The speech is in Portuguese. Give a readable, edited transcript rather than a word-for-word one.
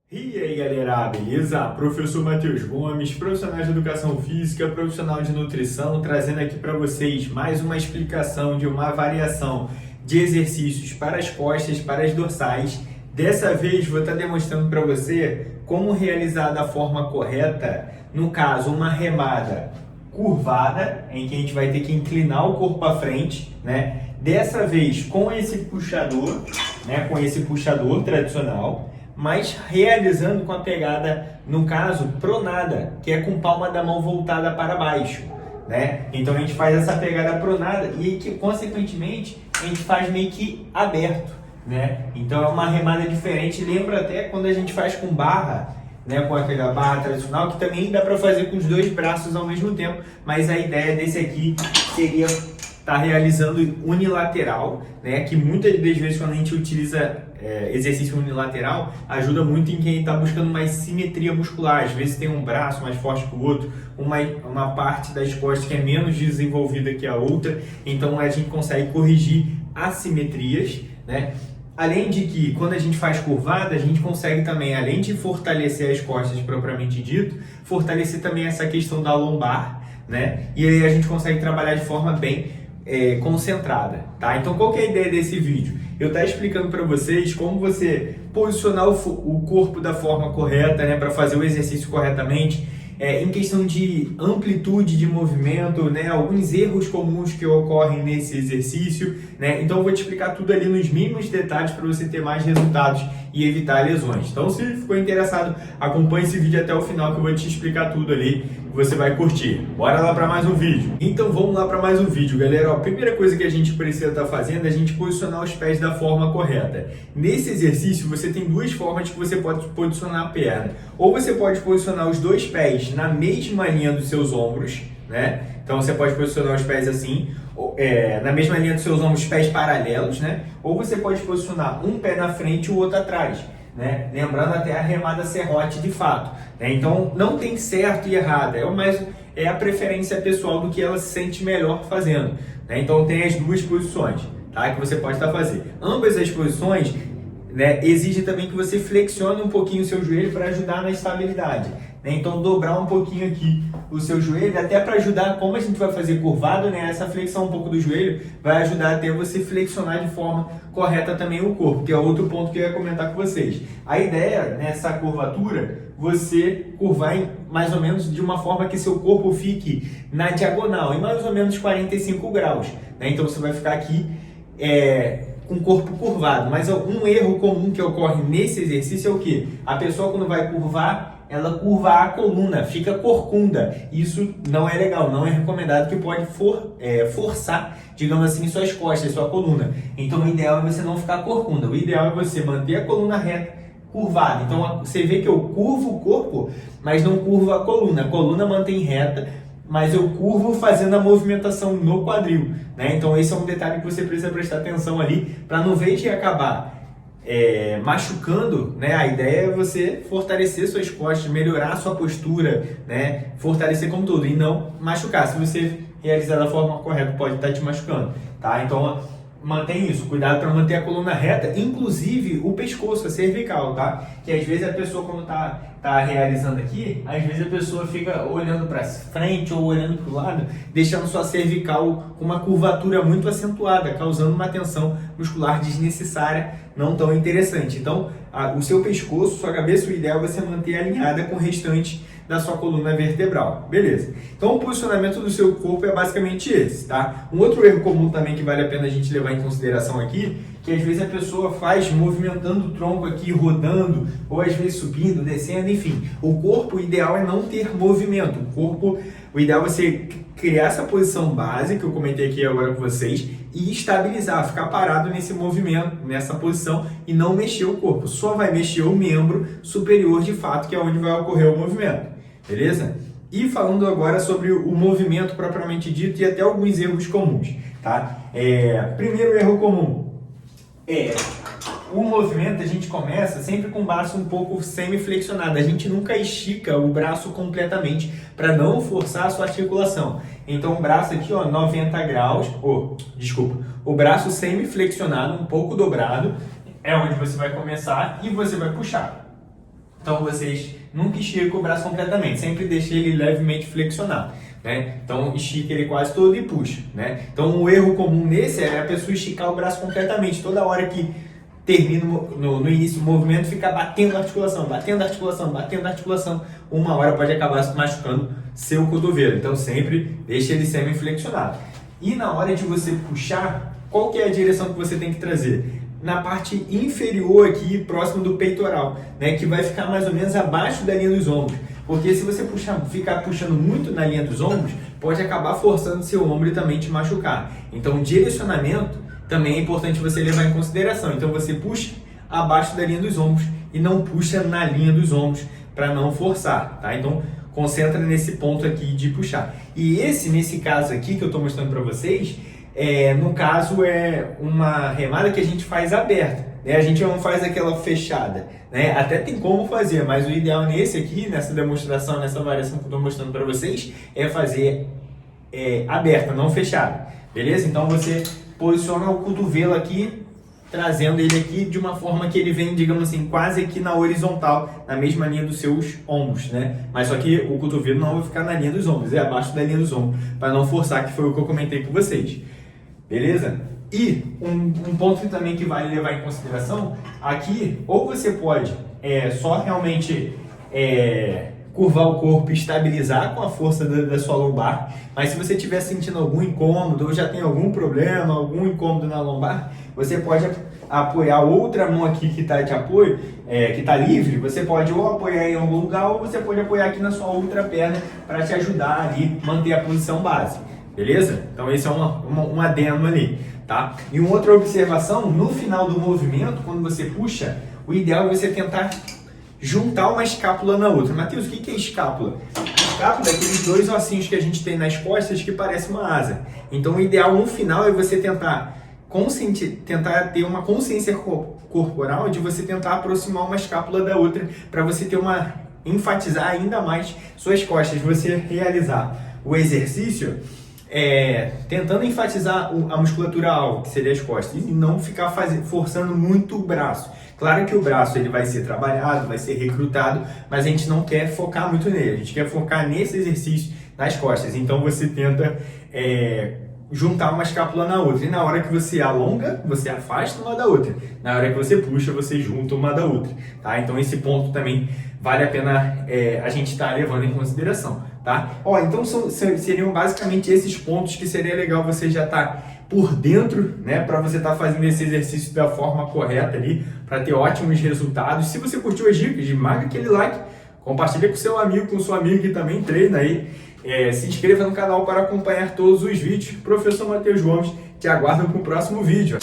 E aí galera, beleza? Professor Matheus Gomes, profissional de educação física, profissional de nutrição, trazendo aqui para vocês mais uma explicação de uma variação de exercícios para as costas, para as dorsais. Dessa vez vou estar demonstrando para você como realizar da forma correta, no caso uma remada curvada, em que a gente vai ter que inclinar o corpo para frente, né? Dessa vez com esse puxador, né? Com esse puxador tradicional, mas realizando com a pegada, no caso, pronada, que é com palma da mão voltada para baixo, né? Então a gente faz essa pegada pronada e que, consequentemente, a gente faz meio que aberto, né? Então é uma remada diferente, lembra até quando a gente faz com barra, né? Com aquela barra tradicional, que também dá para fazer com os dois braços ao mesmo tempo, mas a ideia desse aqui seria estar realizando unilateral, né? Que muitas das vezes quando a gente utiliza exercício unilateral, ajuda muito em quem está buscando mais simetria muscular. Às vezes tem um braço mais forte que o outro, uma parte das costas que é menos desenvolvida que a outra, então a gente consegue corrigir assimetrias, né? Além de que, quando a gente faz curvada, a gente consegue também, além de fortalecer as costas propriamente dito, fortalecer também essa questão da lombar, né? E aí a gente consegue trabalhar de forma bem concentrada, tá? Então, qual que é a ideia desse vídeo? Eu estou explicando para vocês como você posicionar o corpo da forma correta, né, para fazer o exercício corretamente, em questão de amplitude de movimento, né, alguns erros comuns que ocorrem nesse exercício, né? Então eu vou te explicar tudo ali nos mínimos detalhes para você ter mais resultados e evitar lesões. Então, se ficou interessado, acompanhe esse vídeo até o final que eu vou te explicar tudo ali. Você vai curtir. Bora lá para mais um vídeo. Então vamos lá para mais um vídeo, galera. Ó, a primeira coisa que a gente precisa estar fazendo é a gente posicionar os pés da forma correta. Nesse exercício você tem duas formas que você pode posicionar a perna. Ou você pode posicionar os dois pés na mesma linha dos seus ombros, né? Então você pode posicionar os pés assim, na mesma linha dos seus ombros, pés paralelos, né? Ou você pode posicionar um pé na frente e o outro atrás, né? Lembrando até a remada serrote de fato, né? Então não tem certo e errado, é a preferência pessoal do que ela se sente melhor fazendo, né? Então tem as duas posições, tá? Que você pode estar fazendo. Ambas as posições, né, exige também que você flexione um pouquinho o seu joelho para ajudar na estabilidade, né? Então dobrar um pouquinho aqui o seu joelho, até para ajudar, como a gente vai fazer curvado, né, essa flexão um pouco do joelho vai ajudar até você flexionar de forma correta também o corpo, que é outro ponto que eu ia comentar com vocês. A ideia nessa curvatura, você curvar mais ou menos de uma forma que seu corpo fique na diagonal, em mais ou menos 45 graus, né? Então você vai ficar aqui com o corpo curvado, mas um erro comum que ocorre nesse exercício é o que? A pessoa quando vai curvar, ela curva a coluna, fica corcunda. Isso não é legal, não é recomendado, que pode forçar, digamos assim, suas costas, sua coluna. Então o ideal é você não ficar corcunda, o ideal é você manter a coluna reta, curvada. Então você vê que eu curvo o corpo, mas não curvo a coluna mantém reta, mas eu curvo fazendo a movimentação no quadril, né? Então esse é um detalhe que você precisa prestar atenção ali, para não ver de acabar machucando, né? A ideia é você fortalecer suas costas, melhorar a sua postura, né? Fortalecer como tudo e não machucar. Se você realizar da forma correta, pode estar te machucando, tá? Então mantém isso, cuidado para manter a coluna reta, inclusive o pescoço, a cervical, tá? Que às vezes a pessoa quando tá realizando aqui, às vezes a pessoa fica olhando para frente ou olhando para o lado, deixando sua cervical com uma curvatura muito acentuada, causando uma tensão muscular desnecessária, não tão interessante. Então, o seu pescoço, sua cabeça, o ideal é você manter alinhada com o restante da sua coluna vertebral, beleza? Então o posicionamento do seu corpo é basicamente esse, tá? Um outro erro comum também que vale a pena a gente levar em consideração aqui, que às vezes a pessoa faz movimentando o tronco aqui, rodando, ou às vezes subindo, descendo, enfim. O corpo, o ideal é não ter movimento. O ideal é você criar essa posição base, que eu comentei aqui agora com vocês, e estabilizar, ficar parado nesse movimento, nessa posição, e não mexer o corpo. Só vai mexer o membro superior de fato, que é onde vai ocorrer o movimento. Beleza? E falando agora sobre o movimento propriamente dito e até alguns erros comuns, tá? Primeiro erro comum o movimento, a gente começa sempre com o braço um pouco semi-flexionado. A gente nunca estica o braço completamente para não forçar a sua articulação. Então o braço aqui, ó, 90 graus, o braço semi-flexionado, um pouco dobrado, é onde você vai começar e você vai puxar. Então vocês nunca esticam o braço completamente, sempre deixem ele levemente flexionado, né? Então estica ele quase todo e puxa, né? Então um erro comum nesse é a pessoa esticar o braço completamente, toda hora que termina no início do movimento, fica batendo a articulação, batendo a articulação, batendo a articulação. Uma hora pode acabar machucando seu cotovelo. Então sempre deixa ele semi-flexionado. E na hora de você puxar, qual que é a direção que você tem que trazer? Na parte inferior aqui, próximo do peitoral, né? Que vai ficar mais ou menos abaixo da linha dos ombros. Porque se você ficar puxando muito na linha dos ombros, pode acabar forçando seu ombro e também te machucar. Então, direcionamento também é importante você levar em consideração. Então você puxa abaixo da linha dos ombros e não puxa na linha dos ombros para não forçar, tá? Então concentra nesse ponto aqui de puxar. E nesse caso aqui que eu estou mostrando para vocês, no caso é uma remada que a gente faz aberta, né? A gente não faz aquela fechada, né? Até tem como fazer, mas o ideal nesse aqui, nessa demonstração, nessa variação que eu estou mostrando para vocês, é fazer aberta, não fechada, beleza? Então você posiciona o cotovelo aqui, trazendo ele aqui de uma forma que ele vem, digamos assim, quase aqui na horizontal, na mesma linha dos seus ombros, né? Mas só que o cotovelo não vai ficar na linha dos ombros, é abaixo da linha dos ombros, para não forçar, que foi o que eu comentei com vocês. Beleza? E um ponto também que vale levar em consideração, aqui, ou você pode só realmente curvar o corpo e estabilizar com a força da sua lombar, mas se você estiver sentindo algum incômodo ou já tem algum problema, algum incômodo na lombar, você pode apoiar outra mão aqui que está de apoio, que está livre, você pode ou apoiar em algum lugar ou você pode apoiar aqui na sua outra perna para te ajudar ali, manter a posição base, beleza? Então esse é um adendo ali, tá? E uma outra observação, no final do movimento, quando você puxa, o ideal é você tentar juntar uma escápula na outra. Matheus, o que é escápula? Escápula é aqueles dois ossinhos que a gente tem nas costas que parece uma asa. Então o ideal no final é você tentar ter uma consciência corporal de você tentar aproximar uma escápula da outra para você enfatizar ainda mais suas costas, você realizar o exercício tentando enfatizar a musculatura alta, que seria as costas, e não ficar forçando muito o braço. Claro que o braço ele vai ser trabalhado, vai ser recrutado, mas a gente não quer focar muito nele, a gente quer focar nesse exercício nas costas. Então você tenta juntar uma escápula na outra, e na hora que você alonga, você afasta uma da outra, na hora que você puxa, você junta uma da outra, tá? Então esse ponto também vale a pena a gente estar levando em consideração, tá? Então seriam basicamente esses pontos que seria legal você já estar por dentro, né, para você estar fazendo esse exercício da forma correta ali, para ter ótimos resultados. Se você curtiu as dicas, marca aquele like, compartilha com seu amigo, com sua amiga que também treina aí, se inscreva no canal para acompanhar todos os vídeos. Professor Matheus Gomes, te aguardo para o próximo vídeo.